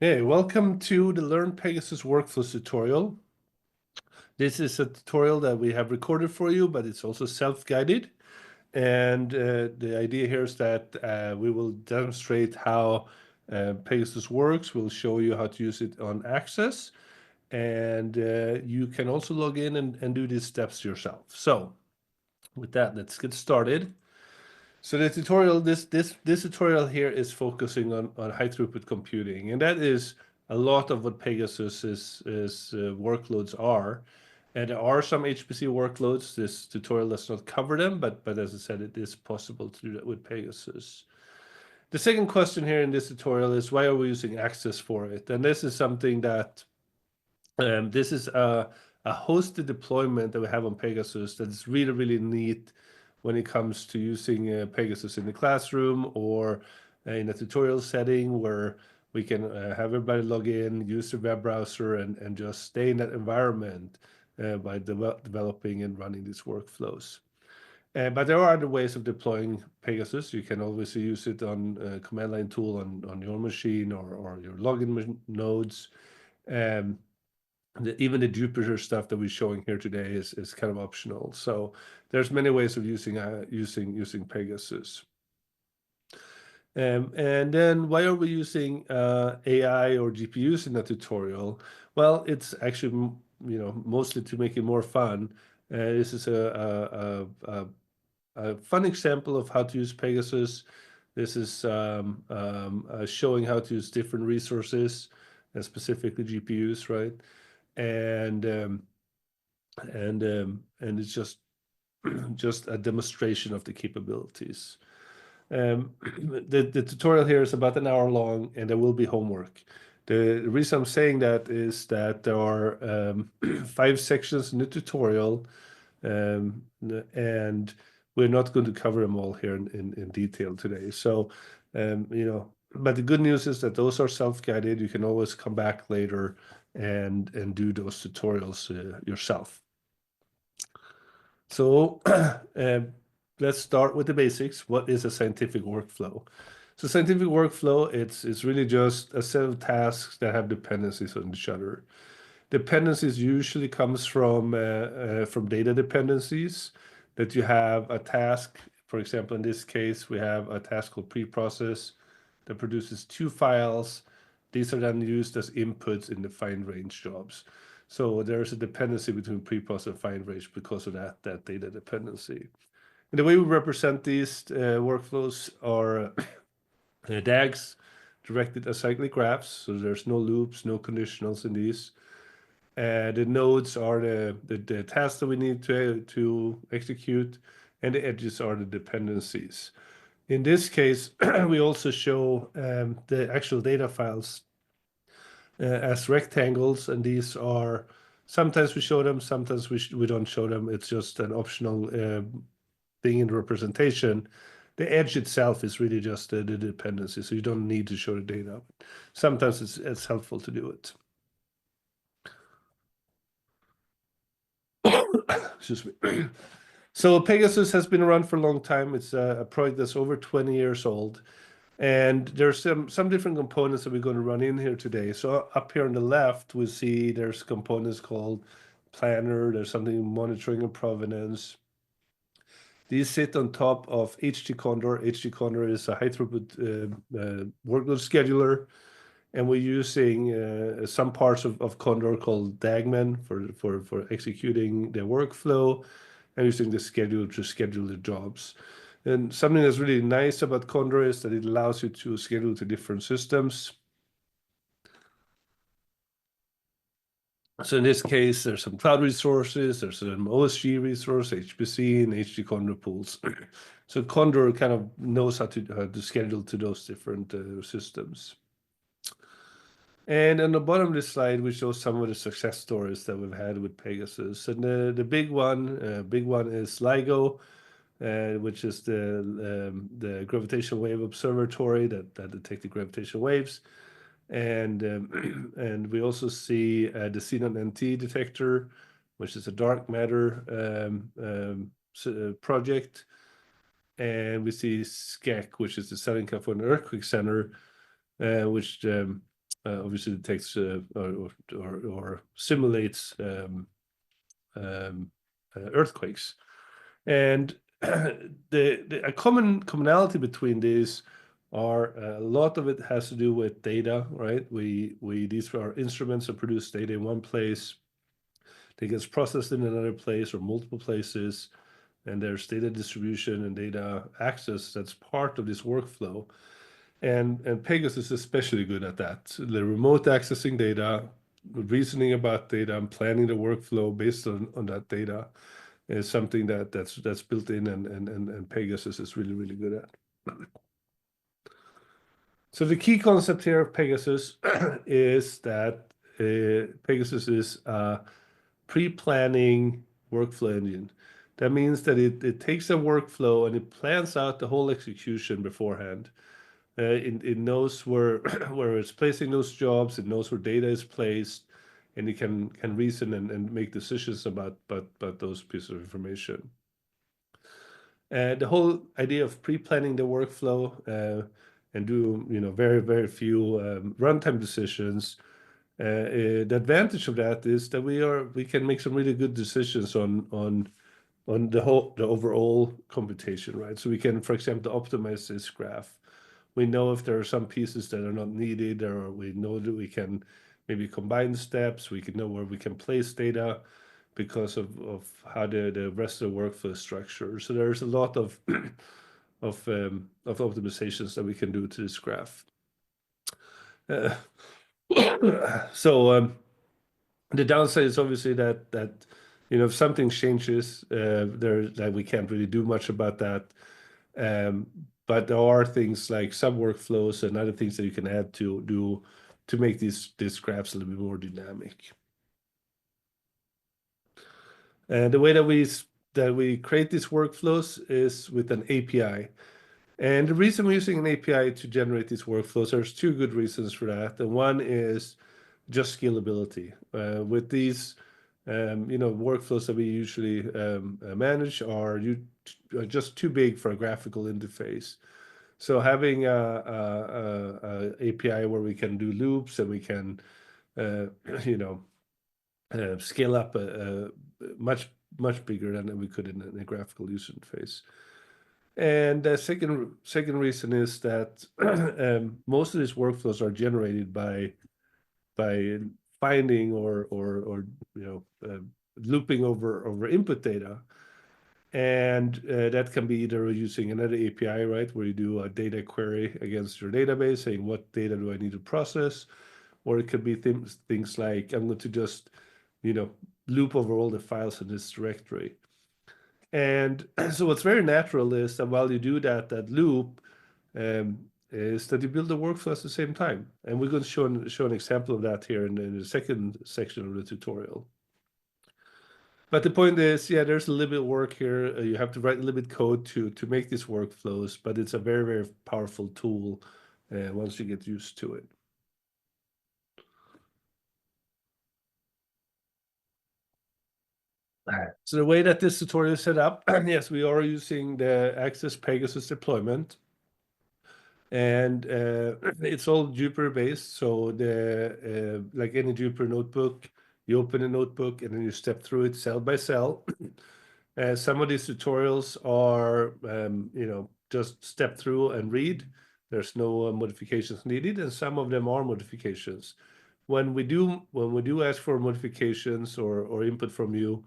Hey, welcome to the Learn Pegasus Workflows tutorial. This is a tutorial that we have recorded for you, but it's also self-guided. And the idea here is that we will demonstrate how Pegasus works. We'll show you how to use it on Access. And you can also log in and do these steps yourself. So with that, let's get started. So the tutorial, this tutorial here is focusing on high throughput computing, and that is a lot of what Pegasus is workloads are. And there are some HPC workloads. This tutorial does not cover them, but as I said, it is possible to do that with Pegasus. The second question here in this tutorial is why are we using Access for it? And this is something that this is a hosted deployment that we have on Pegasus that is really, really neat when it comes to using Pegasus in the classroom or in a tutorial setting where we can have everybody log in, use the web browser, and just stay in that environment by developing and running these workflows. But there are other ways of deploying Pegasus. You can always use it on a command line tool on your machine or your login nodes. Um, Even the Jupyter stuff that we're showing here today is kind of optional. So there's many ways of using Pegasus. And then why are we using AI or GPUs in the tutorial? Well, it's actually mostly to make it more fun. This is a fun example of how to use Pegasus. This is showing how to use different resources, specifically GPUs, right? And it's just a demonstration of the capabilities. The tutorial here is about an hour long, and there will be homework. The reason I'm saying that is that there are 5 sections in the tutorial, and we're not going to cover them all here in detail today. So, but the good news is that those are self-guided. You can always come back later and do those tutorials yourself. So let's start with the basics. What is a scientific workflow? So scientific workflow, it's really just a set of tasks that have dependencies on each other. Dependencies usually comes from data dependencies, that you have a task. For example, in this case, we have a task called preprocess that produces 2 files. These are then used as inputs in the fine range jobs. So there's a dependency between preprocess and fine range because of that data dependency. And the way we represent these workflows are DAGs, directed acyclic graphs. So there's no loops, no conditionals in these. The nodes are the tasks that we need to execute, and the edges are the dependencies. In this case, we also show the actual data files as rectangles, and these are sometimes we show them, sometimes we don't show them. It's just an optional thing in the representation. The edge itself is really just the dependency, so you don't need to show the data. Sometimes it's helpful to do it. Excuse me. So Pegasus has been around for a long time. It's a project that's over 20 years old. And there's some different components that we're going to run in here today. So up here on the left, we see there's components called planner. There's something monitoring and provenance. These sit on top of htcondor. htcondor is a high throughput workload scheduler. And we're using some parts of Condor called Dagman for executing the workflow and using the schedule to schedule the jobs. And something that's really nice about Condor is that it allows you to schedule to different systems. So in this case, there's some cloud resources, there's an OSG resource, HPC, and HD Condor pools. So Condor kind of knows how to schedule to those different systems. And on the bottom of this slide, we show some of the success stories that we've had with Pegasus. And the big one is LIGO, which is the gravitational wave observatory that detect the gravitational waves. And and we also see the Xenon NT detector, which is a dark matter project. And we see SCEC, which is the Southern California Earthquake Center, which obviously detects or simulates earthquakes. And a commonality between these are a lot of it has to do with data, right? These are instruments that produce data in one place. It gets processed in another place or multiple places, and there's data distribution and data access that's part of this workflow. And Pegasus is especially good at that. The remote accessing data, reasoning about data, and planning the workflow based on that data is something that's built in, and Pegasus is really, really good at. So the key concept here of Pegasus is that Pegasus is a pre-planning workflow engine. That means that it takes a workflow and it plans out the whole execution beforehand. It knows where where it's placing those jobs. It knows where data is placed, and it can reason and make decisions about those pieces of information. The whole idea of pre-planning the workflow and do very few runtime decisions. The advantage of that is that we can make some really good decisions on the overall computation, right? So we can, for example, optimize this graph. We know if there are some pieces that are not needed, or we know that we can maybe combine steps. We can know where we can place data because of how the rest of the workflow is structured. So there's a lot of optimizations that we can do to this graph. So the downside is obviously that if something changes, that we can't really do much about that. But there are things like sub workflows and other things that you can add to make these graphs a little bit more dynamic. And the way that we create these workflows is with an API. And the reason we're using an API to generate these workflows, there's two good reasons for that. And one is just scalability. With these, workflows that we usually manage are just too big for a graphical interface. So having a API where we can do loops and we can, scale up much bigger than we could in a graphical user interface. And the second reason is that most of these workflows are generated by finding or looping over input data, and that can be either using another API, right, where you do a data query against your database, saying what data do I need to process, or it could be things like I'm going to just loop over all the files in this directory. And so what's very natural is that while you do that loop, is that you build the workflow at the same time. And we're going to show an example of that here in the second section of the tutorial. But the point is, yeah, there's a little bit of work here. You have to write a little bit code to make these workflows, but it's a very, very powerful tool once you get used to it. So the way that this tutorial is set up, yes, we are using the Access Pegasus deployment. And it's all Jupyter based. So like any Jupyter notebook, you open a notebook and then you step through it cell by cell. Some of these tutorials are, just step through and read. There's no modifications needed, and some of them are modifications. When we do ask for modifications or input from you,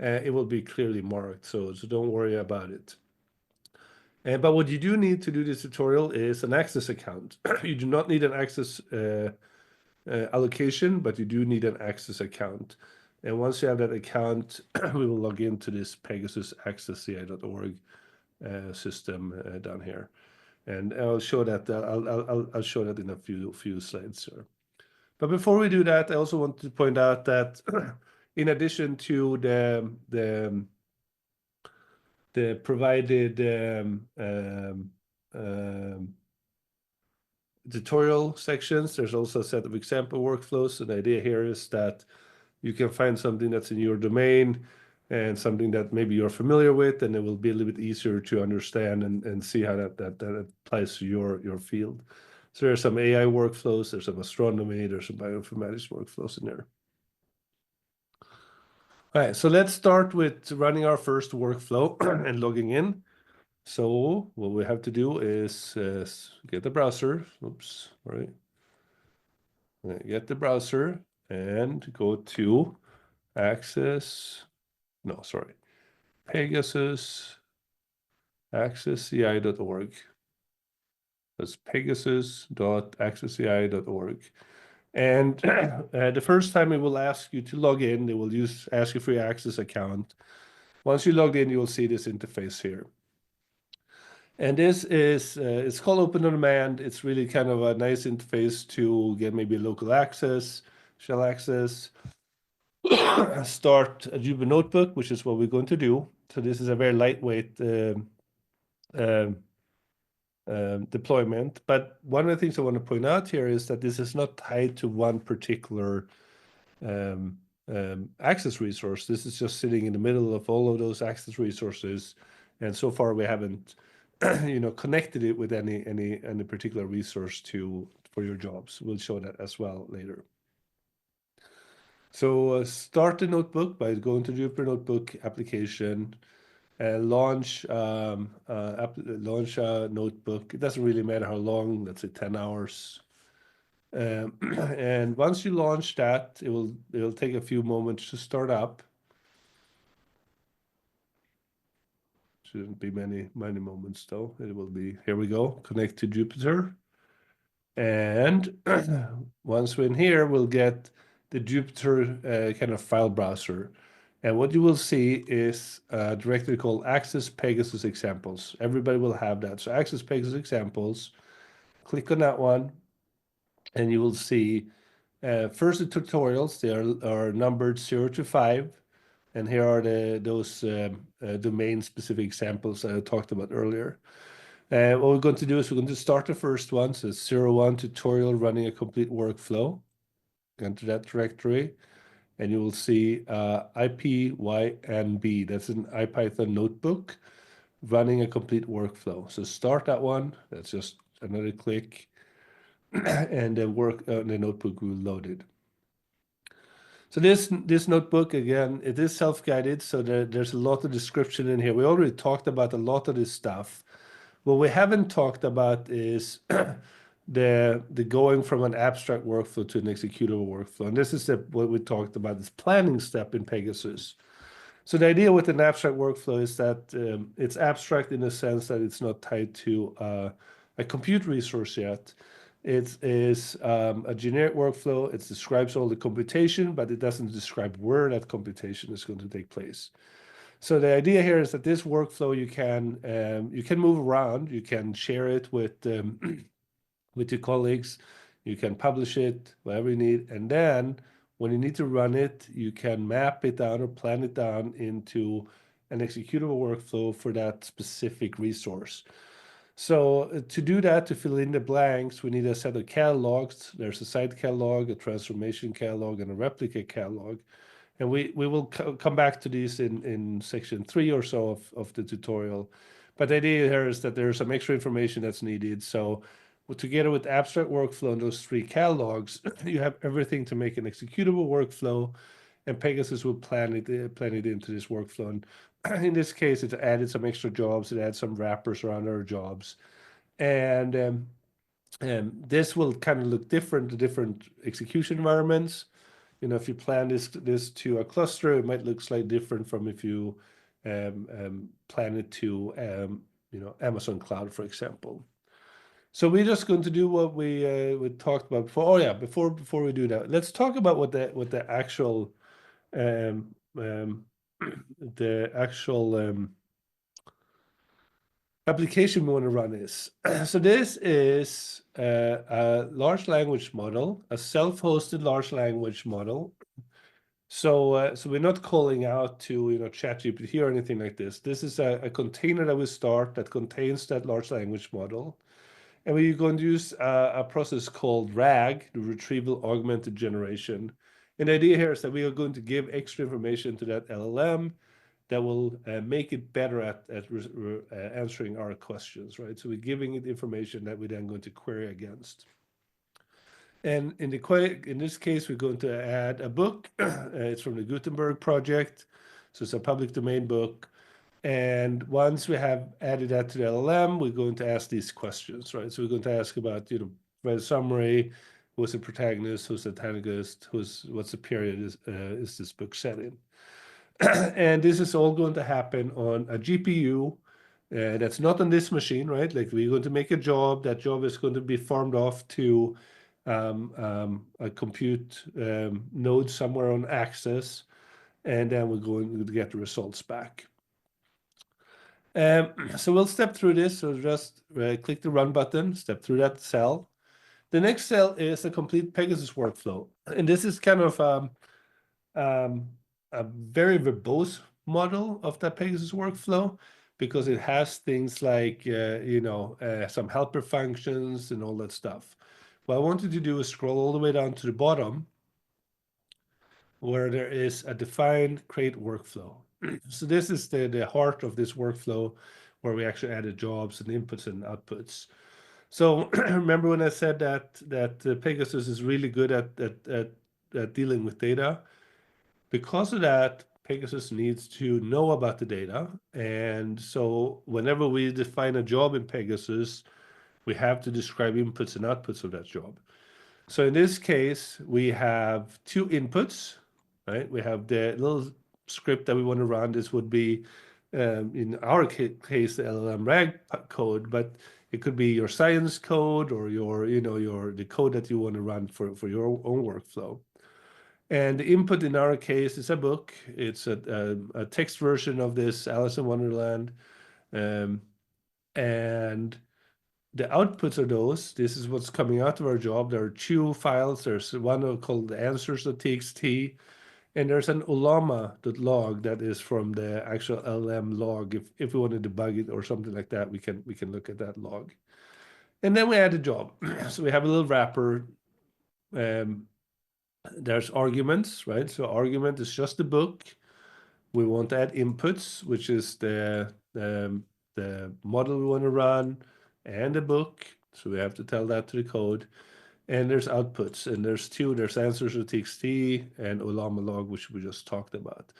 it will be clearly marked. So don't worry about it. But what you do need to do this tutorial is an access account. You do not need an access allocation, but you do need an access account. And once you have that account, we will log into this Pegasus accessci.org system down here. And I'll show that. I'll show that in a few slides here. But before we do that, I also want to point out that in addition to the provided tutorial sections, there's also a set of example workflows. So the idea here is that you can find something that's in your domain and something that maybe you're familiar with, and it will be a little bit easier to understand and see how that applies to your field. So there's some AI workflows, there's some astronomy, there's some bioinformatics workflows in there. All right, so let's start with running our first workflow and logging in. So what we have to do is get the browser. Oops, all right. Get the browser and go to Pegasus accessci.org. That's pegasus.accessci.org. And the first time it will ask you to log in, it will ask you for your Access account. Once you log in, you will see this interface here. And this is, it's called Open on Demand. It's really kind of a nice interface to get maybe local access, shell access, start a Jupyter notebook, which is what we're going to do. So this is a very lightweight um, deployment. But one of the things I want to point out here is that this is not tied to one particular access resource. This is just sitting in the middle of all of those access resources. And so far we haven't connected it with any particular resource for your jobs. We'll show that as well later. So start the notebook by going to Jupyter Notebook application and launch a notebook. It doesn't really matter how long, let's say 10 hours. And once you launch that, it'll take a few moments to start up. Shouldn't be many moments though. It will be, here we go, connect to Jupyter. And once we're in here, we'll get the Jupyter kind of file browser. And what you will see is a directory called Access Pegasus Examples. Everybody will have that. So Access Pegasus Examples, click on that one, and you will see first the tutorials. They are numbered 0 to 5. And here are those domain-specific examples I talked about earlier. What we're going to do is we're going to start the first one. So it's 01 tutorial running a complete workflow. Go into that directory, and you will see IPYNB. That's an IPython notebook running a complete workflow. So start that one. That's just another click, and the notebook will load it. So this notebook, again, it is self-guided, so there's a lot of description in here. We already talked about a lot of this stuff. What we haven't talked about is the going from an abstract workflow to an executable workflow. And this is what we talked about, this planning step in Pegasus. So the idea with an abstract workflow is that it's abstract in the sense that it's not tied to a compute resource yet. It is a generic workflow. It describes all the computation, but it doesn't describe where that computation is going to take place. So the idea here is that this workflow you can move around. You can share it with your colleagues. You can publish it, whatever you need. And then when you need to run it, you can map it down or plan it down into an executable workflow for that specific resource. So to do that, to fill in the blanks, we need a set of catalogs. There's a site catalog, a transformation catalog, and a replicate catalog. And we will come back to these in section 3 or so of the tutorial. But the idea here is that there's some extra information that's needed. So together with abstract workflow and those 3 catalogs, you have everything to make an executable workflow, and Pegasus will plan it into this workflow. And in this case, it added some extra jobs. It adds some wrappers around our jobs. And this will kind of look different to different execution environments. If you plan this to a cluster, it might look slightly different from if you plan it to Amazon Cloud, for example. So we're just going to do what we talked about before. Oh yeah, before we do that, let's talk about what the actual application we want to run is. So this is a large language model, a self-hosted large language model. So we're not calling out to ChatGPT or anything like this. This is a container that we start that contains that large language model. And we're going to use a process called RAG, the Retrieval Augmented Generation. And the idea here is that we are going to give extra information to that LLM, that will make it better at answering our questions, right? So we're giving it information that we're then going to query against. And in this case, we're going to add a book. It's from the Gutenberg project. So it's a public domain book. And once we have added that to the LLM, we're going to ask these questions, right? So we're going to ask about, write a summary, who's the protagonist, who's the antagonist, what's the period is this book set in? And this is all going to happen on a GPU that's not on this machine, right? Like we're going to make a job. That job is going to be farmed off to a compute node somewhere on Axis, and then we're going to get the results back. So we'll step through this. So just click the run button, step through that cell. The next cell is a complete Pegasus workflow. And this is kind of a very verbose model of that Pegasus workflow because it has things like, some helper functions and all that stuff. What I wanted to do is scroll all the way down to the bottom where there is a defined create workflow. So this is the heart of this workflow where we actually added jobs and inputs and outputs. So remember when I said that Pegasus is really good at dealing with data? Because of that, Pegasus needs to know about the data. And so whenever we define a job in Pegasus, we have to describe inputs and outputs of that job. So in this case, we have two inputs, right? We have the little script that we want to run. This would be, in our case, the LLM-RAG code, but it could be your science code or the code that you want to run for your own workflow. And the input in our case is a book. It's a text version of this Alice in Wonderland. And the outputs are those. This is what's coming out of our job. There are two files. There's one called answers.txt, and there's an ulama.log that is from the actual LLM log. If we want to debug it or something like that, we can look at that log. And then we add a job. So we have a little wrapper. There's arguments, right? So argument is just the book. We want to add inputs, which is the model we want to run and the book. So we have to tell that to the code. And there's outputs, and there's two. There's answers with txt and Olama log, which we just talked about.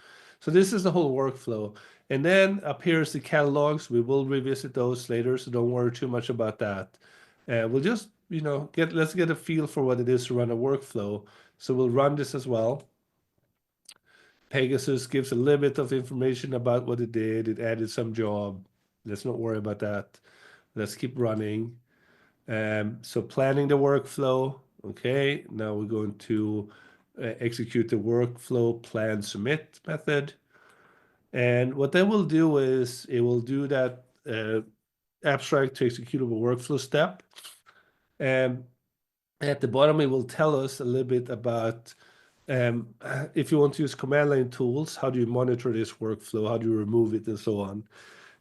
So this is the whole workflow. And then up here is the catalogs. We will revisit those later, so don't worry too much about that. We'll just, let's get a feel for what it is to run a workflow. So we'll run this as well. Pegasus gives a little bit of information about what it did. It added some job. Let's not worry about that. Let's keep running. So planning the workflow. Okay, now we're going to execute the workflow plan submit method. And what that will do is it will do that abstract to executable workflow step. And at the bottom, it will tell us a little bit about if you want to use command line tools, how do you monitor this workflow? How do you remove it and so on?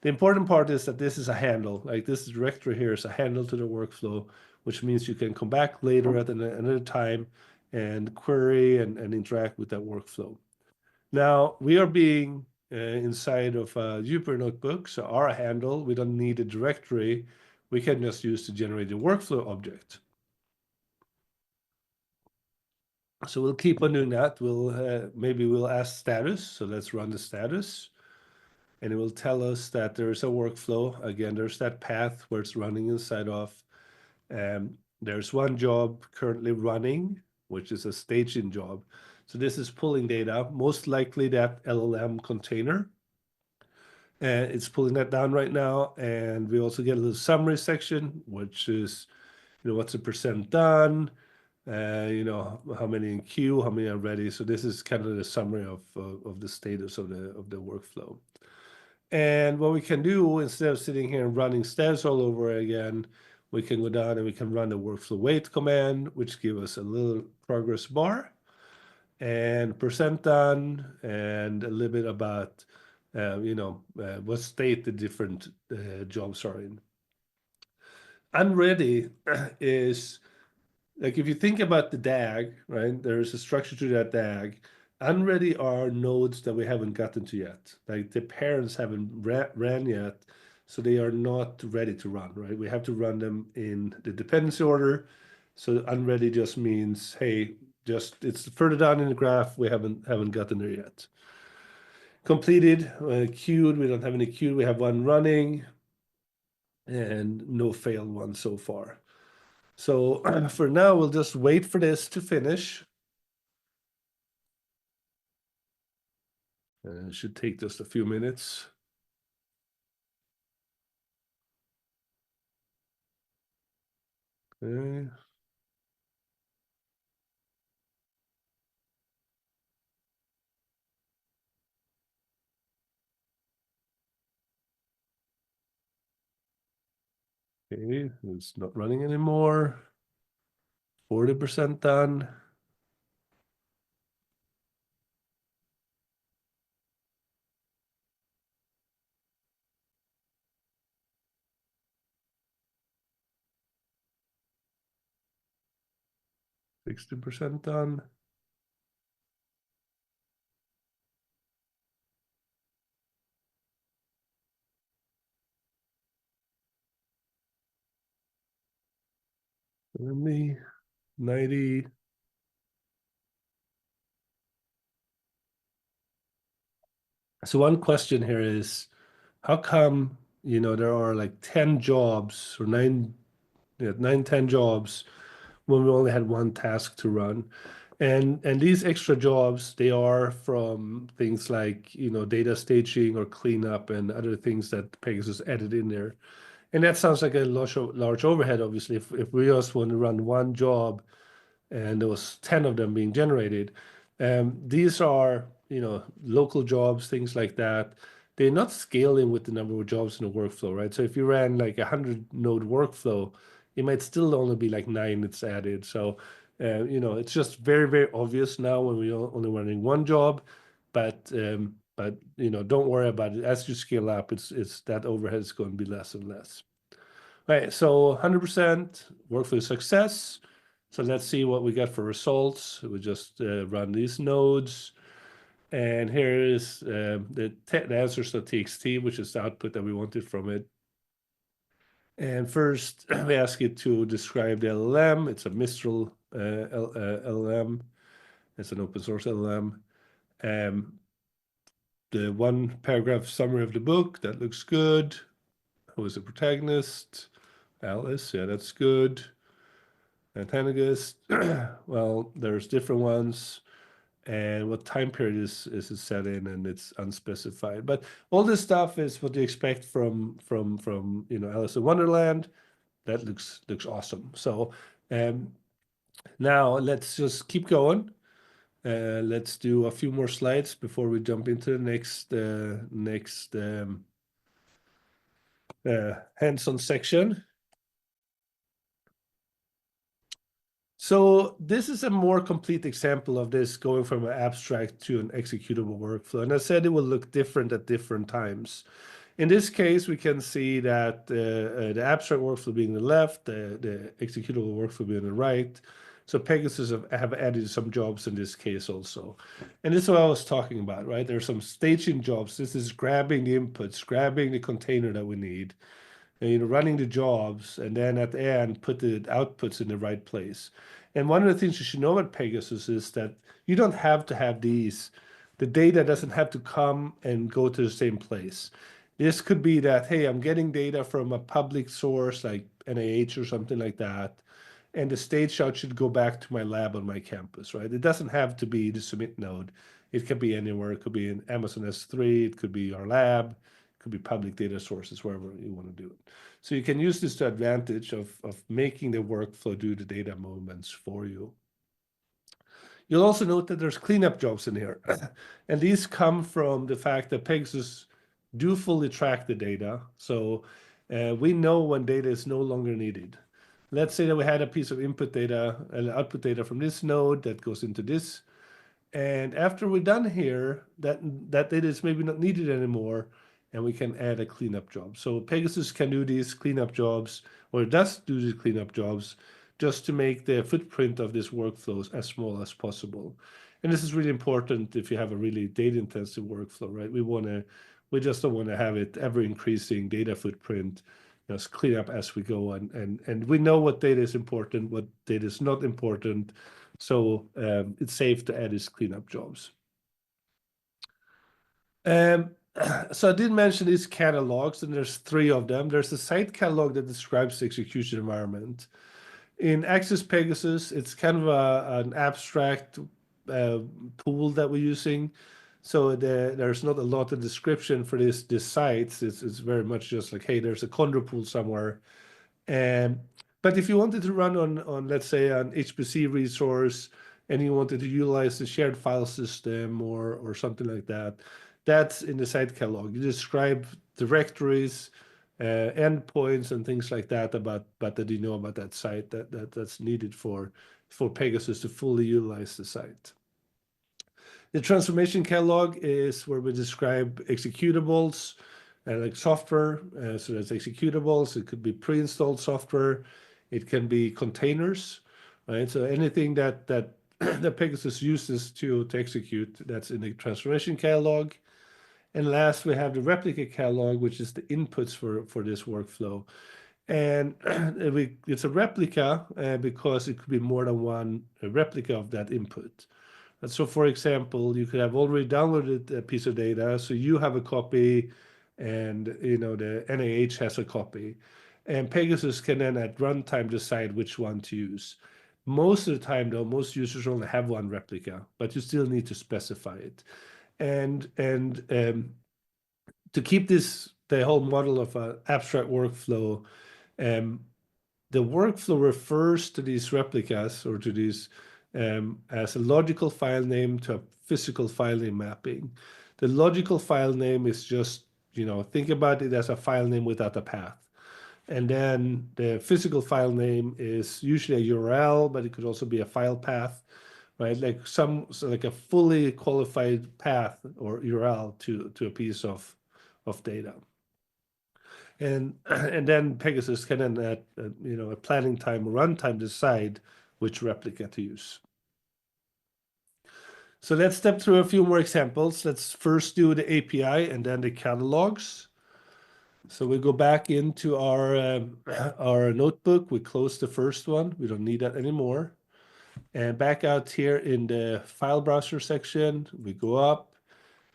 The important part is that this is a handle. Like this directory here is a handle to the workflow, which means you can come back later at another time and query and interact with that workflow. Now, we are being inside of a Jupyter notebook, so our handle, we don't need a directory. We can just use the generated workflow object. So we'll keep on doing that. Maybe we'll ask status. So let's run the status. And it will tell us that there is a workflow. Again, there's that path where it's running inside of. There's one job currently running, which is a staging job. So this is pulling data, most likely that LLM container. And it's pulling that down right now. And we also get a little summary section, which is, what's the percent done? How many in queue, how many are ready. So this is kind of the summary of the status of the workflow. And what we can do, instead of sitting here and running steps all over again, we can go down and we can run the workflow wait command, which gives us a little progress bar and percent done and a little bit about, what state the different jobs are in. Unready is, like if you think about the DAG, right? There is a structure to that DAG. Unready are nodes that we haven't gotten to yet. Like the parents haven't ran yet, so they are not ready to run, right? We have to run them in the dependency order. So unready just means, hey, just it's further down in the graph. We haven't gotten there yet. Completed, queued. We don't have any queued. We have one running, and no failed one so far. So for now, we'll just wait for this to finish. It should take just a few minutes. Okay. Okay, it's not running anymore. 40% done. $60 done. Let me 90. So one question here is, how come, there are like 10 jobs or 10 jobs when we only had one task to run? And these extra jobs, they are from things like, data staging or cleanup and other things that Pegasus added in there. And that sounds like a large overhead, obviously. If we just want to run one job and there was 10 of them being generated, these are, local jobs, things like that. They're not scaling with the number of jobs in the workflow, right? So if you ran like a 100 node workflow, it might still only be like 9 that's added. So, it's just very, very obvious now when we're only running one job, but don't worry about it. As you scale up, it's that overhead is going to be less and less. Right, so 100% workflow success. So let's see what we got for results. We just run these nodes. And here is the answers.txt, which is the output that we wanted from it. And first, we ask it to describe the LLM. It's a Mistral LLM. It's an open source LLM. The one paragraph summary of the book, that looks good. Who is the protagonist? Alice, yeah, that's good. Antagonist, well, there's different ones. And what time period is it set in, and it's unspecified. But all this stuff is what you expect from Alice in Wonderland. That looks awesome. So now let's just keep going. Let's do a few more slides before we jump into the next hands-on section. So this is a more complete example of this going from an abstract to an executable workflow. And I said it will look different at different times. In this case, we can see that the abstract workflow being the left, the executable workflow being the right. So Pegasus have added some jobs in this case also. And this is what I was talking about, right? There's some staging jobs. This is grabbing the inputs, grabbing the container that we need, and, running the jobs, and then at the end, put the outputs in the right place. And one of the things you should know about Pegasus is that you don't have to have these. The data doesn't have to come and go to the same place. This could be that, hey, I'm getting data from a public source like NIH or something like that, and the stage shot should go back to my lab on my campus, right? It doesn't have to be the submit node. It could be anywhere. It could be in Amazon S3. It could be our lab. It could be public data sources, wherever you want to do it. So you can use this to advantage of making the workflow do the data movements for you. You'll also note that there's cleanup jobs in here. And these come from the fact that Pegasus do fully track the data. So we know when data is no longer needed. Let's say that we had a piece of input data and output data from this node that goes into this. And after we're done here, that data is maybe not needed anymore, and we can add a cleanup job. So Pegasus can do these cleanup jobs, or it does do these cleanup jobs, just to make the footprint of this workflow as small as possible. And this is really important if you have a really data-intensive workflow, right? We just don't want to have it ever-increasing data footprint, just clean up as we go. And we know what data is important, what data is not important. So it's safe to add these cleanup jobs. So I did mention these catalogs, and there's 3 of them. There's a site catalog that describes the execution environment. In Access Pegasus, it's kind of an abstract tool that we're using. So there's not a lot of description for this sites. It's very much just like, hey, there's a Condor pool somewhere. But if you wanted to run on let's say an HPC resource, and you wanted to utilize the shared file system or something like that, that's in the site catalog. You describe directories, endpoints, and things like that about that you know about that site that's needed for Pegasus to fully utilize the site. The transformation catalog is where we describe executables like software. So that's executables. It could be pre-installed software. It can be containers, right? So anything that Pegasus uses to execute, that's in the transformation catalog. And last, we have the replica catalog, which is the inputs for this workflow. And it's a replica because it could be more than one replica of that input. And so, for example, you could have already downloaded a piece of data, so you have a copy, and the NIH has a copy. And Pegasus can then at runtime decide which one to use. Most of the time, though, most users only have one replica, but you still need to specify it. And to keep the whole model of an abstract workflow, the workflow refers to these replicas or to these as a logical file name to a physical file name mapping. The logical file name is just, think about it as a file name without a path. And then the physical file name is usually a URL, but it could also be a file path, right? Like a fully qualified path or URL to a piece of data. And then Pegasus can then at a planning time or runtime decide which replica to use. So let's step through a few more examples. Let's first do the API and then the catalogs. So we go back into our notebook. We close the first one. We don't need that anymore. And back out here in the file browser section, we go up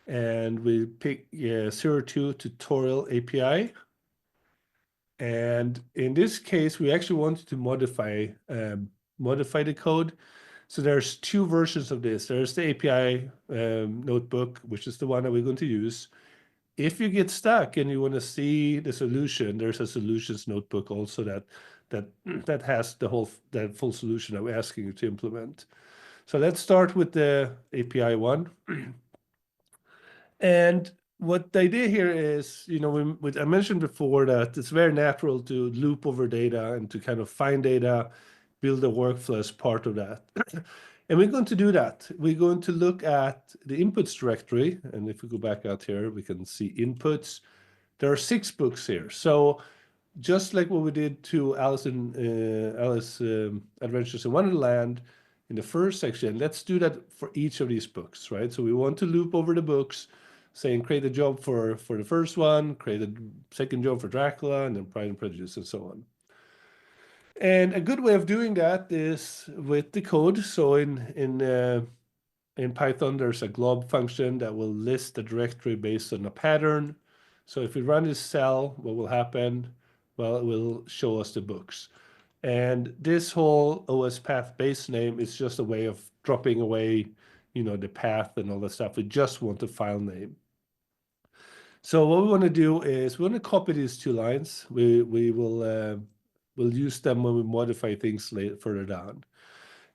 and we pick 02 tutorial API. And in this case, we actually wanted to modify the code. So there's 2 versions of this. There's the API notebook, which is the one that we're going to use. If you get stuck and you want to see the solution, there's a solutions notebook also that has that full solution that we're asking you to implement. So let's start with the API one. And what the idea here is, I mentioned before that it's very natural to loop over data and to kind of find data, build a workflow as part of that. And we're going to do that. We're going to look at the inputs directory. And if we go back out here, we can see inputs. There are 6 books here. So just like what we did to Alice Adventures in Wonderland in the first section, let's do that for each of these books, right? So we want to loop over the books, saying create a job for the first one, create a second job for Dracula, and then Pride and Prejudice, and so on. And a good way of doing that is with the code. So in Python, there's a glob function that will list the directory based on a pattern. So if we run this cell, what will happen? Well, it will show us the books. And this whole OS path base name is just a way of dropping away, the path and all that stuff. We just want the file name. So what we want to do is we want to copy these 2 lines. We'll use them when we modify things further down.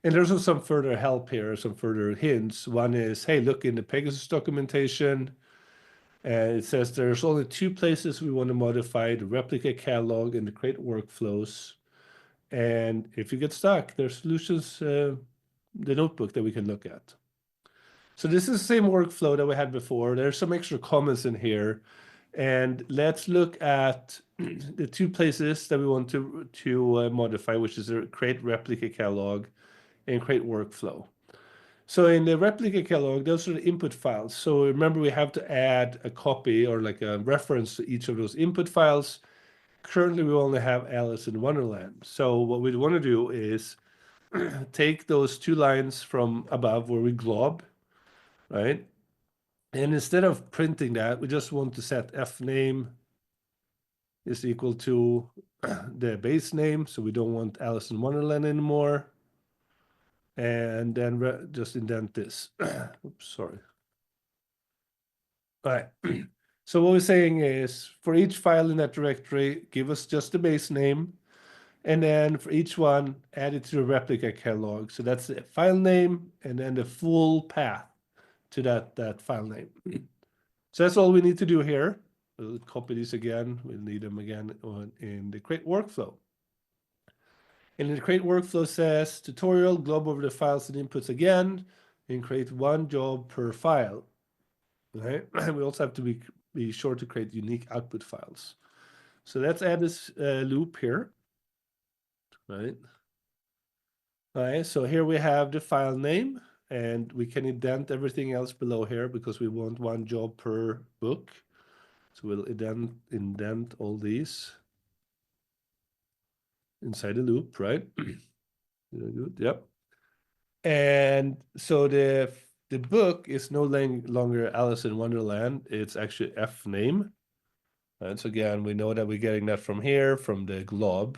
And there's also some further help here, some further hints. One is, hey, look in the Pegasus documentation. And it says there's only 2 places we want to modify: the replica catalog and the create workflows. And if you get stuck, there's solutions, the notebook that we can look at. So this is the same workflow that we had before. There's some extra comments in here. And let's look at the two places that we want to modify, which is create replica catalog and create workflow. So in the replica catalog, those are the input files. So remember, we have to add a copy or like a reference to each of those input files. Currently, we only have Alice in Wonderland. So what we want to do is take those two lines from above where we glob, right? And instead of printing that, we just want to set fname is equal to the base name. So we don't want Alice in Wonderland anymore. And then just indent this. Oops, sorry. All right. So what we're saying is for each file in that directory, give us just the base name. And then for each one, add it to the replica catalog. So that's the file name and then the full path to that file name. So that's all we need to do here. We'll copy these again. We'll need them again in the create workflow. And in the create workflow says tutorial, glob over the files and inputs again, and create one job per file. Right? We also have to be sure to create unique output files. So let's add this loop here. Right? All right, so here we have the file name, and we can indent everything else below here because we want one job per book. So we'll indent all these inside the loop, right? Good, yep. And so the book is no longer Alice in Wonderland. It's actually fname. And so again, we know that we're getting that from here, from the glob.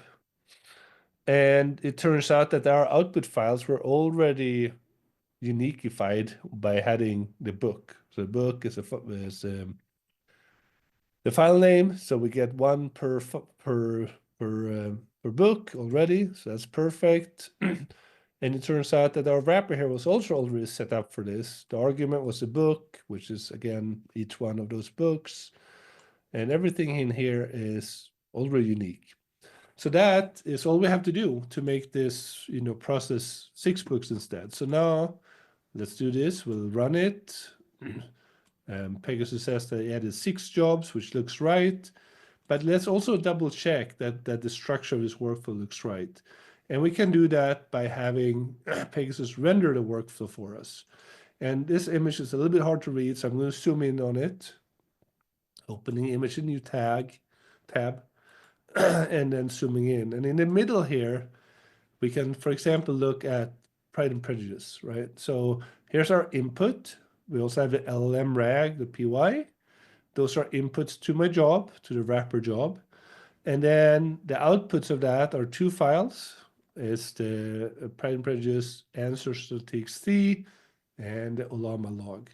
And it turns out that our output files were already uniqueified by adding the book. So the book is the file name. So we get one per book already. So that's perfect. And it turns out that our wrapper here was also already set up for this. The argument was a book, which is again each one of those books. And everything in here is already unique. So that is all we have to do to make this, process 6 books instead. So now let's do this. We'll run it. Pegasus says that it added 6 jobs, which looks right. But let's also double check that the structure of this workflow looks right. And we can do that by having Pegasus render the workflow for us. And this image is a little bit hard to read, so I'm going to zoom in on it. Opening image in new tab, and then zooming in. And in the middle here, we can, for example, look at Pride and Prejudice, right? So here's our input. We also have the LLM-RAG, the PY. Those are inputs to my job, to the wrapper job. And then the outputs of that are 2 files. It's the Pride and Prejudice answers.txt and the Olama log.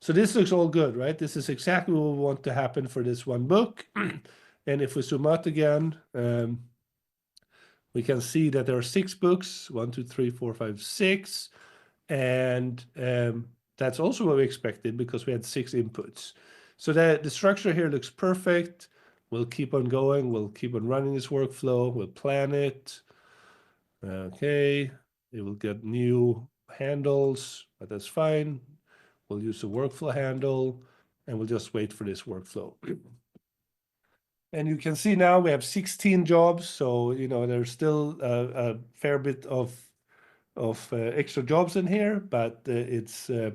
So this looks all good, right? This is exactly what we want to happen for this one book. And if we zoom out again, we can see that there are 6 books, 1, 2, 3, 4, 5, 6. And that's also what we expected because we had 6 inputs. So the structure here looks perfect. We'll keep on going. We'll keep on running this workflow. We'll plan it. Okay, it will get new handles, but that's fine. We'll use the workflow handle, and we'll just wait for this workflow. And you can see now we have 16 jobs, so there's still a fair bit of extra jobs in here, but they're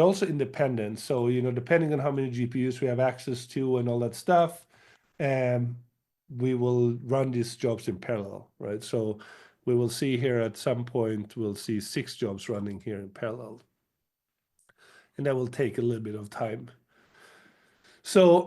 also independent. So depending on how many GPUs we have access to and all that stuff, we will run these jobs in parallel, right? So we will see here at some point, we'll see 6 jobs running here in parallel. And that will take a little bit of time. So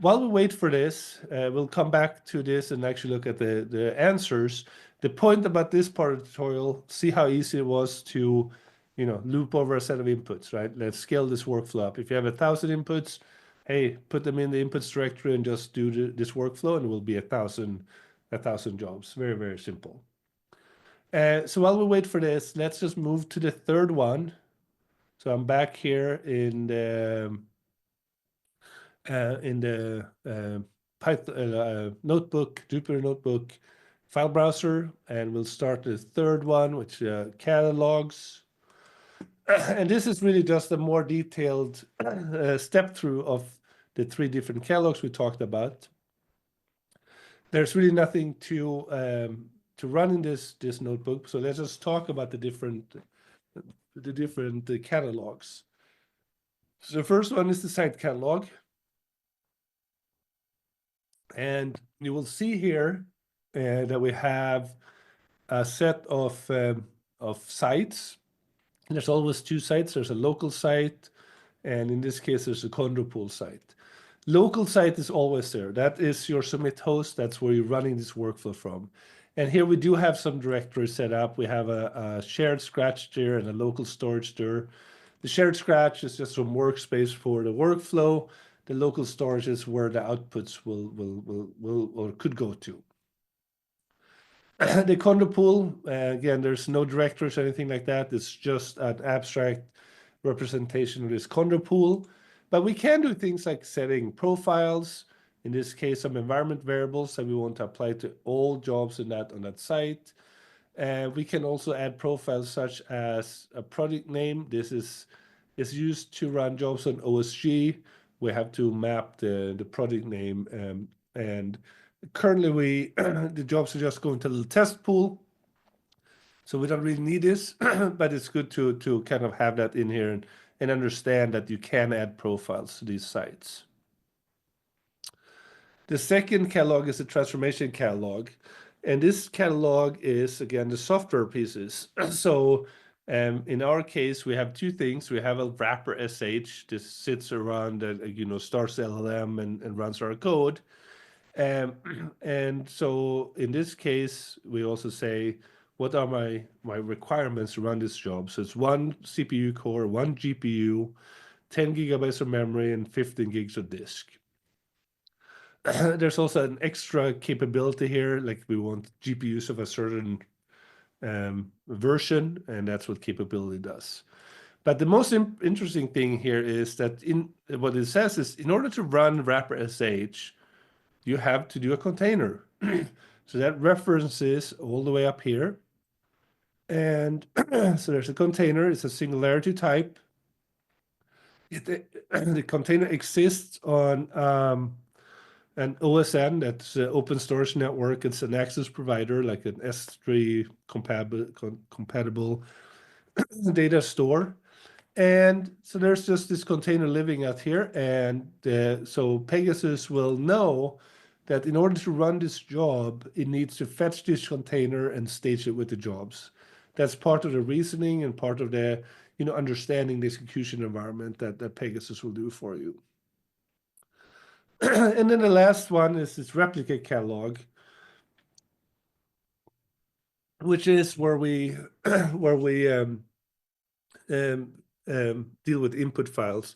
while we wait for this, we'll come back to this and actually look at the answers. The point about this part of the tutorial, see how easy it was to, loop over a set of inputs, right? Let's scale this workflow up. If you have 1,000 inputs, hey, put them in the inputs directory and just do this workflow, and it will be 1,000 jobs. Very, very simple. So while we wait for this, let's just move to the third one. So I'm back here in the Python notebook, Jupyter Notebook file browser, and we'll start the third one, which catalogs. And this is really just a more detailed step through of the three different catalogs we talked about. There's really nothing to run in this notebook, so let's just talk about the different catalogs. So the first one is the site catalog, and you will see here that we have a set of sites. There's always two sites. There's a local site, and in this case, there's a Condopool site. Local site is always there. That is your submit host. That's where you're running this workflow from. And here we do have some directories set up. We have a shared scratch there and a local storage there. The shared scratch is just some workspace for the workflow. The local storage is where the outputs will or could go to. The Condopool, again, there's no directories or anything like that. It's just an abstract representation of this Condopool. But we can do things like setting profiles, in this case, some environment variables that we want to apply to all jobs on that site. We can also add profiles such as a project name. This is used to run jobs on OSG. We have to map the project name, and currently the jobs are just going to the test pool. So we don't really need this, but it's good to kind of have that in here and understand that you can add profiles to these sites. The second catalog is the transformation catalog. And this catalog is, again, the software pieces. So in our case, we have two things. We have a wrapper SH. This sits around, starts the LLM and runs our code. And so in this case, we also say, what are my requirements to run this job? So it's one CPU core, one GPU, 10 gigabytes of memory, and 15 gigs of disk. There's also an extra capability here, like we want GPUs of a certain version, and that's what capability does. But the most interesting thing here is that what it says is, in order to run wrapper SH, you have to do a container. So that references all the way up here. And so there's a container. It's a singularity type. The container exists on an OSN, that's an open storage network. It's an access provider, like an S3 compatible data store. And so there's just this container living out here. And so Pegasus will know that in order to run this job, it needs to fetch this container and stage it with the jobs. That's part of the reasoning and part of the understanding the execution environment that Pegasus will do for you. And then the last one is this replicate catalog, which is where we deal with input files.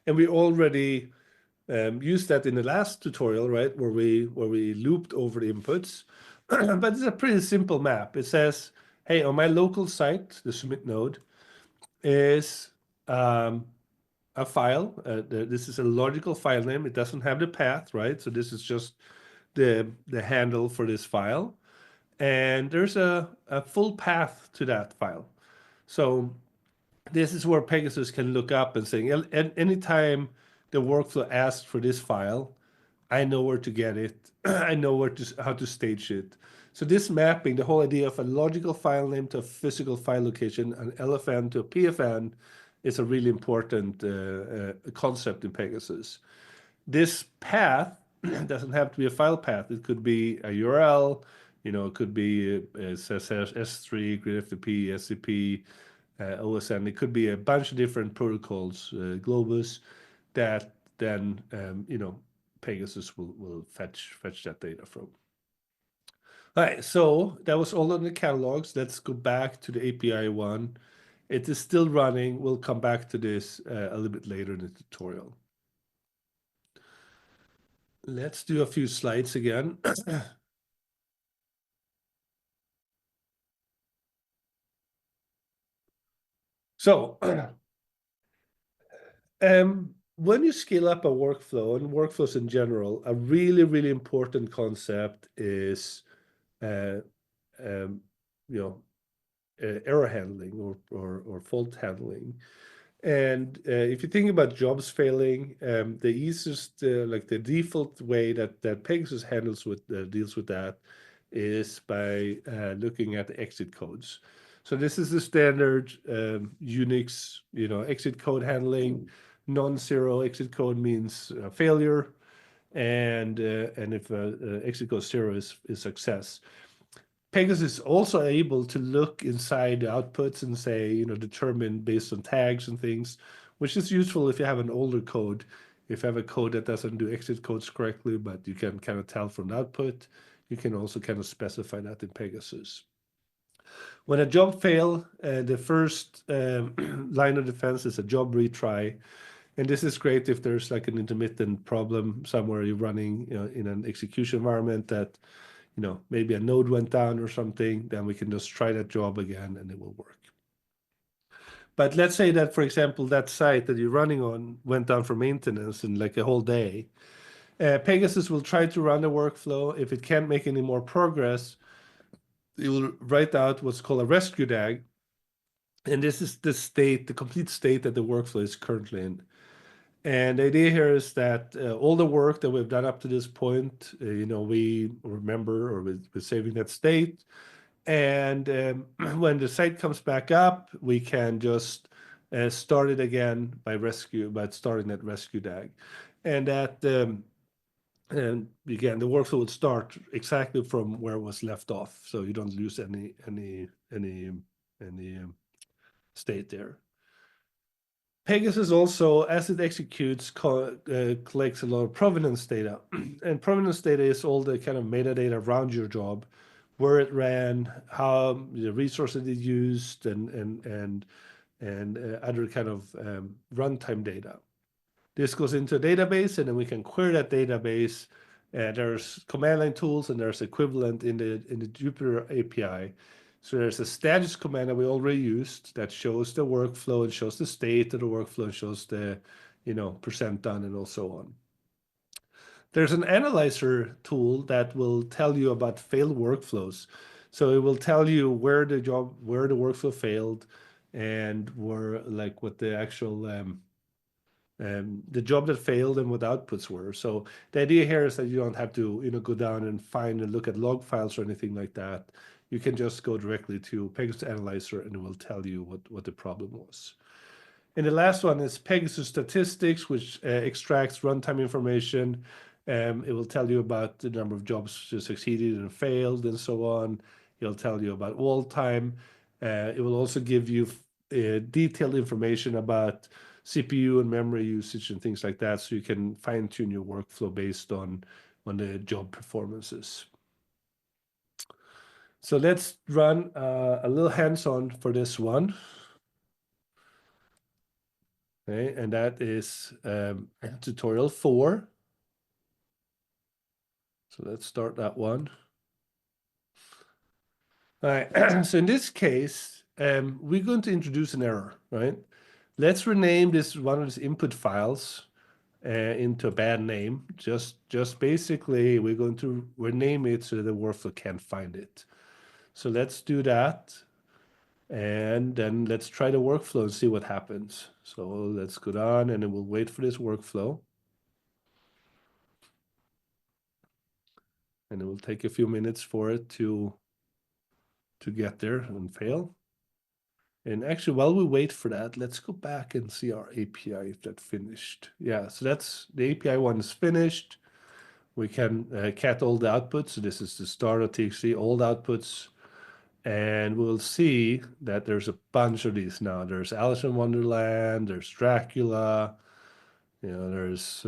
And we already used that in the last tutorial, right, where we looped over the inputs. But it's a pretty simple map. It says, hey, on my local site, the submit node is a file. This is a logical file name. It doesn't have the path, right? So this is just the handle for this file. And there's a full path to that file. So this is where Pegasus can look up and say, anytime the workflow asks for this file, I know where to get it. I know how to stage it. So this mapping, the whole idea of a logical file name to a physical file location, an LFN to a PFN, is a really important concept in Pegasus. This path doesn't have to be a file path. It could be a URL, it could be S3, GridFTP, SCP, OSN. It could be a bunch of different protocols, Globus, that then, Pegasus will fetch that data from. All right, so that was all on the catalogs. Let's go back to the API one. It is still running. We'll come back to this a little bit later in the tutorial. Let's do a few slides again. So when you scale up a workflow, and workflows in general, a really, really important concept is error handling or fault handling. And if you think about jobs failing, the easiest, like the default way that Pegasus deals with that is by looking at the exit codes. So this is the standard Unix, exit code handling. Non-zero exit code means failure, and if exit code 0 is success. Pegasus is also able to look inside the outputs and say, determine based on tags and things, which is useful if you have an older code. If you have a code that doesn't do exit codes correctly, but you can kind of tell from the output, you can also kind of specify that in Pegasus. When a job fail, the first line of defense is a job retry. And this is great if there's like an intermittent problem somewhere you're running, in an execution environment that maybe a node went down or something, then we can just try that job again and it will work. But let's say that, for example, that site that you're running on went down for maintenance in like a whole day. Pegasus will try to run the workflow. If it can't make any more progress, it will write out what's called a rescue DAG. And this is the complete state that the workflow is currently in. And the idea here is that all the work that we've done up to this point, we remember or we're saving that state. And when the site comes back up, we can just start it again by starting that rescue DAG. And and again, the workflow will start exactly from where it was left off, so you don't lose any state there. Pegasus also, as it executes, collects a lot of provenance data. And provenance data is all the kind of metadata around your job, where it ran, how the resources it used, and other kind of runtime data. This goes into a database, and then we can query that database. There's command line tools, and there's equivalent in the Jupyter API. So there's a status command that we already used that shows the workflow and shows the state of the workflow and shows the, percent done and so on. There's an analyzer tool that will tell you about failed workflows. So it will tell you where the workflow failed and what the actual the job that failed and what outputs were. So the idea here is that you don't have to, go down and find and look at log files or anything like that. You can just go directly to Pegasus Analyzer and it will tell you what the problem was. And the last one is Pegasus Statistics, which extracts runtime information. It will tell you about the number of jobs that succeeded and failed and so on. It'll tell you about all time. It will also give you detailed information about CPU and memory usage and things like that, so you can fine-tune your workflow based on the job performances. So let's run a little hands-on for this one. Okay, and that is tutorial 4. So let's start that one. All right, so in this case, we're going to introduce an error, right? Let's rename one of these input files into a bad name. Just basically, we're going to rename it so that the workflow can't find it. So let's do that. And then let's try the workflow and see what happens. So let's go down and then we'll wait for this workflow. And it will take a few minutes for it to get there and fail. And actually, while we wait for that, let's go back and see our API if that finished. Yeah, so that's the API one is finished. We can cat all the outputs. So this is the start.txt, all the outputs. And we'll see that there's a bunch of these now. There's Alice in Wonderland, there's Dracula, there's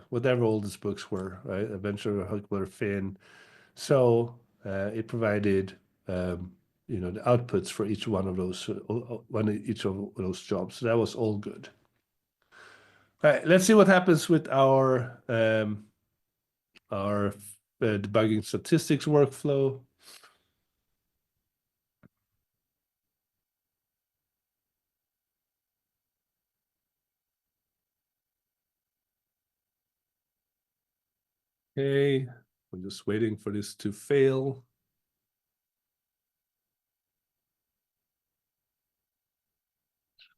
whatever all these books were, right? Adventure of Huckleberry Finn. So it provided the outputs for each one of those, each of those jobs. So that was all good. All right, let's see what happens with our debugging statistics workflow. Okay, we're just waiting for this to fail.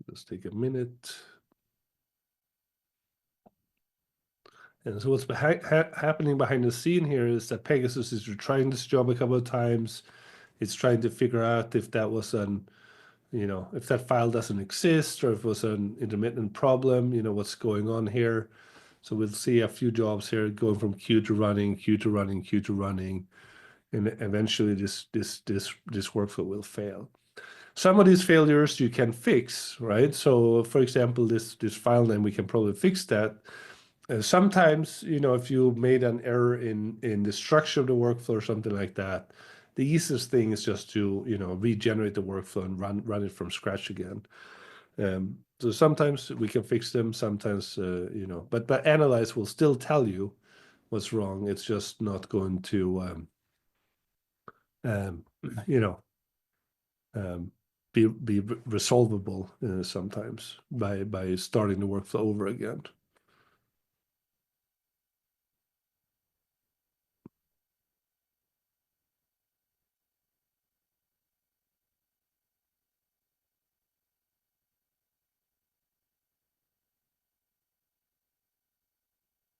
Let's take a minute. And so what's happening behind the scene here is that Pegasus is trying this job a couple of times. It's trying to figure out if that was an, if that file doesn't exist or if it was an intermittent problem, what's going on here. So we'll see a few jobs here going from queue to running, queue to running, queue to running, and eventually this workflow will fail. Some of these failures you can fix, right? So for example, this file name, we can probably fix that. Sometimes, if you made an error in the structure of the workflow or something like that, the easiest thing is just to, regenerate the workflow and run it from scratch again. So sometimes we can fix them, sometimes, but Analyze will still tell you what's wrong. It's just not going to, um, you know, be resolvable sometimes by starting the workflow over again.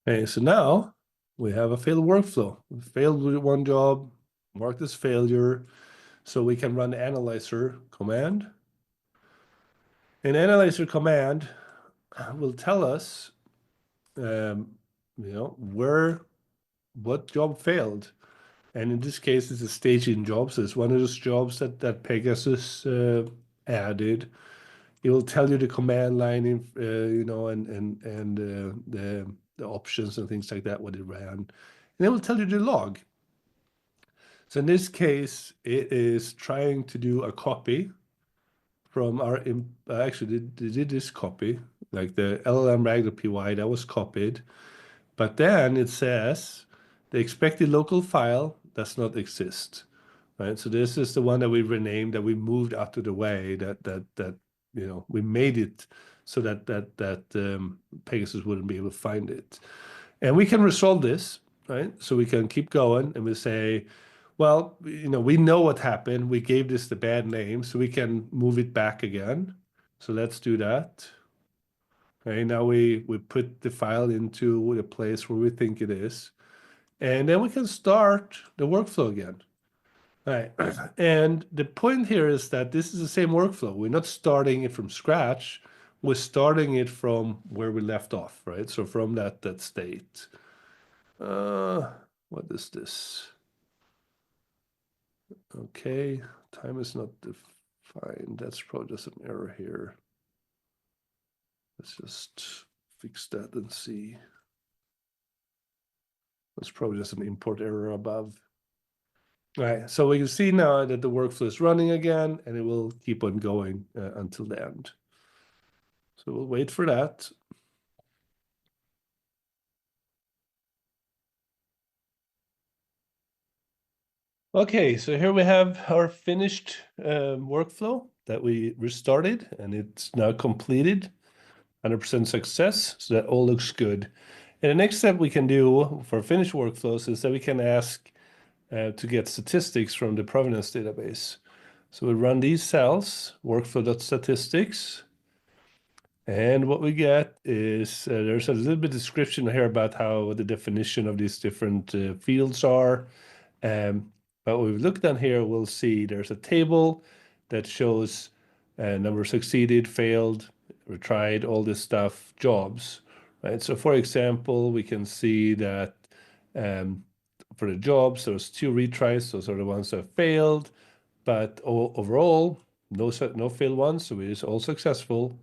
Okay, so now we have a failed workflow. We failed with one job, marked as failure. So we can run the analyzer command. An analyzer command will tell us, what job failed. And in this case, it's a staging job. So it's one of those jobs that Pegasus added. It will tell you the command line, and the options and things like that, what it ran. And it will tell you the log. So in this case, it is trying to do a copy from our, actually, they did this copy, like the LLM-RAG.py, that was copied. But then it says the expected local file does not exist, right? So this is the one that we renamed, that we moved out of the way, that we made it so that Pegasus wouldn't be able to find it. And we can resolve this, right? So we can keep going and we say, well, we know what happened. We gave this the bad name, so we can move it back again. So let's do that. Okay, now we put the file into the place where we think it is. And then we can start the workflow again. All right. And the point here is that this is the same workflow. We're not starting it from scratch. We're starting it from where we left off, right? So from that state. What is this? Okay, time is not defined. That's probably just an error here. Let's just fix that and see. That's probably just an import error above. All right, so we can see now that the workflow is running again, and it will keep on going until the end. So we'll wait for that. Okay, so here we have our finished workflow that we restarted, and it's now completed, 100% success, so that all looks good. And the next step we can do for finished workflows is that we can ask to get statistics from the provenance database. So we run these cells, workflow.statistics, and what we get is there's a little bit of description here about how the definition of these different fields are. But we've looked on here, we'll see there's a table that shows number succeeded, failed, retried, all this stuff, jobs, right? So for example, we can see that for the jobs, there was 2 retries. Those are the ones that failed, but overall, no failed ones, so it is all successful.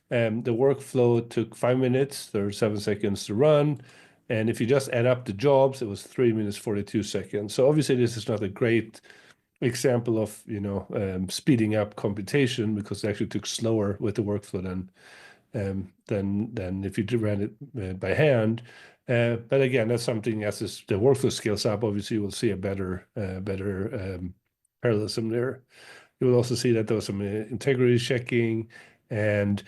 The workflow took 5 minutes, 37 seconds to run. And if you just add up the jobs, it was 3 minutes, 42 seconds. So obviously this is not a great example of, speeding up computation, because it actually took slower with the workflow than if you ran it by hand. But again, that's something as the workflow scales up, obviously you will see a better parallelism there. You will also see that there was some integrity checking, and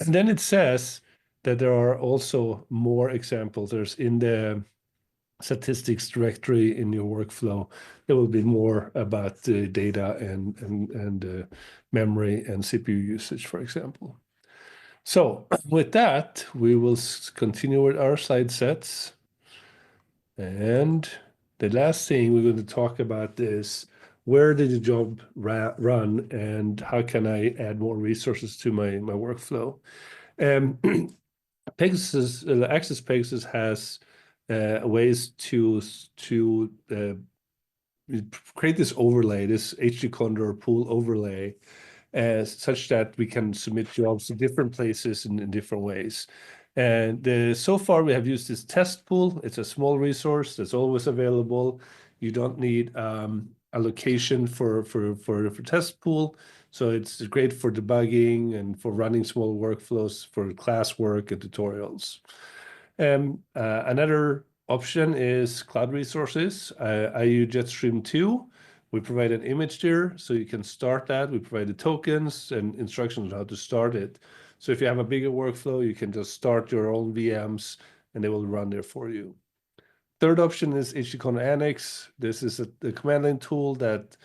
then it says that there are also more examples. There's in the statistics directory in your workflow, there will be more about the data and memory and CPU usage, for example. So with that, we will continue with our slide sets. And the last thing we're going to talk about is where did the job run and how can I add more resources to my workflow? Um, Pegasus, Access Pegasus has ways to create this overlay, this HD Condor pool overlay, such that we can submit jobs to different places in different ways. And so far we have used this test pool. It's a small resource that's always available. You don't need allocation for test pool. So it's great for debugging and for running small workflows for class work and tutorials. Another option is cloud resources. I use Jetstream 2. We provide an image there, so you can start that. We provide the tokens and instructions on how to start it. So if you have a bigger workflow, you can just start your own VMs and they will run there for you. Third option is HTCon Annex. This is a command line tool that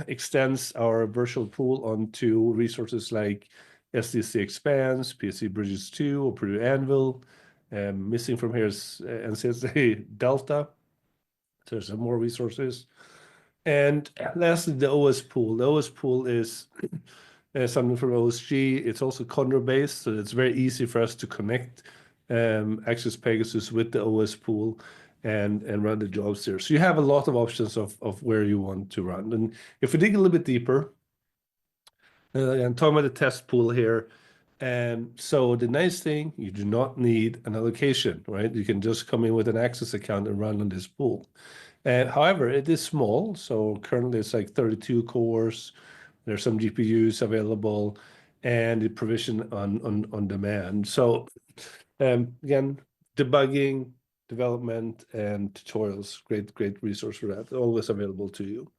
extends our virtual pool onto resources like SDC Expanse, PSC Bridges 2, or Purdue Anvil. Missing from here is NCSA Delta. So there's some more resources. And lastly, the OS pool. The OS pool is something from OSG. It's also Condor-based, so it's very easy for us to connect Access Pegasus with the OS pool and run the jobs there. So you have a lot of options of where you want to run. And if we dig a little bit deeper, I'm talking about the test pool here. So the nice thing, you do not need an allocation, right? You can just come in with an Access account and run on this pool. However, it is small. So currently it's like 32 cores. There's some GPUs available and the provision on demand. So again, debugging, development, and tutorials, great resource for that. Always available to you.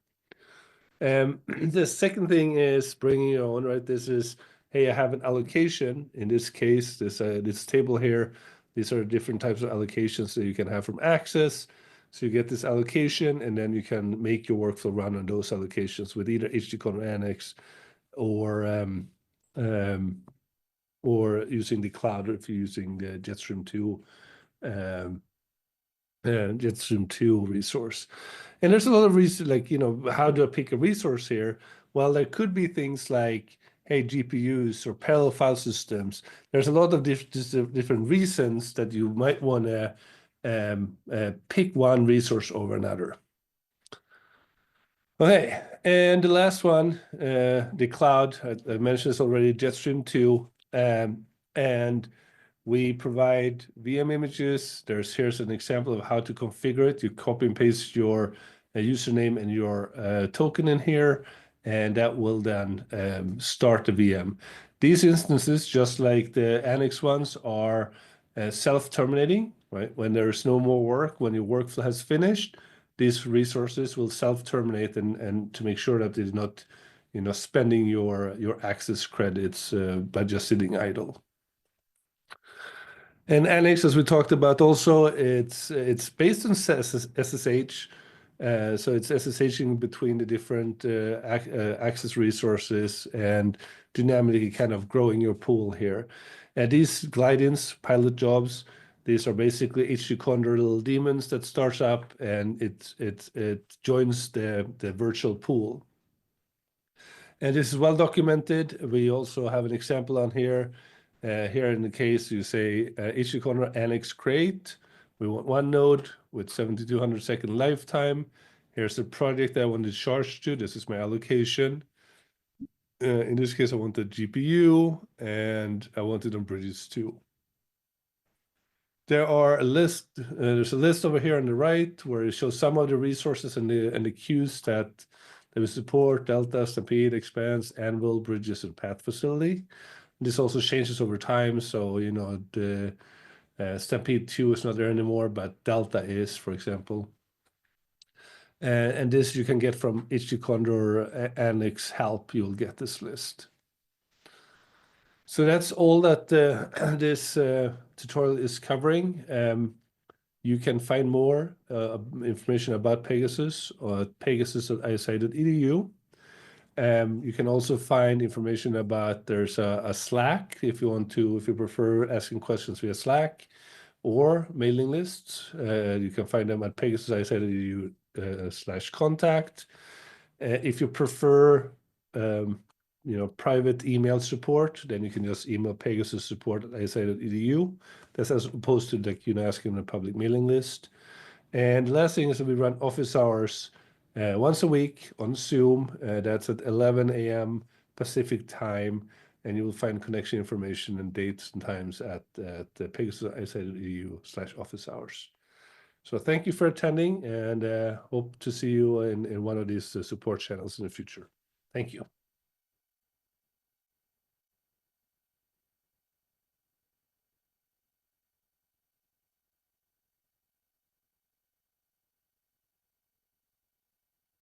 The second thing is bringing your own, right? This is, hey, I have an allocation. In this case, this table here, these are different types of allocations that you can have from Access. So you get this allocation, and then you can make your workflow run on those allocations with either HTCon Annex or using the cloud, or if you're using the Jetstream 2 Jetstream 2 resource. And there's a lot of reasons, like, how do I pick a resource here? Well, there could be things like, hey, GPUs or parallel file systems. There's a lot of different reasons that you might want to pick one resource over another. Okay, and the last one, the cloud, I mentioned this already, Jetstream 2, and we provide VM images. Here's an example of how to configure it. You copy and paste your username and your token in here, and that will then start the VM. These instances, just like the Annex ones, are self-terminating, right? When there's no more work, when your workflow has finished, these resources will self-terminate and to make sure that it's not, spending your access credits by just sitting idle. And Annex, as we talked about also, it's based on SSH. So it's SSHing between the different access resources and dynamically kind of growing your pool here. And these glide-ins, pilot jobs, these are basically HT Condor little daemons that starts up and it joins the virtual pool. And this is well documented. We also have an example on here. Here in the case, you say HT Condor Annex create. We want one node with 7,200 second lifetime. Here's the project I want to charge to. This is my allocation. In this case, I want the GPU and I want it on bridges too. There's a list over here on the right where it shows some of the resources and the queues that we support: Delta, Stampede, Expanse, Anvil, Bridges, and Path Facility. This also changes over time. So, the Stampede 2 is not there anymore, but Delta is, for example. And this you can get from HT Condor Annex help. You'll get this list. So that's all that this tutorial is covering. You can find more information about Pegasus at pegasus.isi.edu. You can also find information about, there's a Slack if you prefer asking questions via Slack or mailing lists. You can find them at pegasus.edu/contact. If you prefer, private email support, then you can just email pegasussupport@isa.edu. That's as opposed to asking on a public mailing list. And the last thing is that we run office hours once a week on Zoom. That's at 11 a.m. Pacific time, and you will find connection information and dates and times at pegasus.isa.edu/office hours. So thank you for attending, and hope to see you in one of these support channels in the future. Thank you.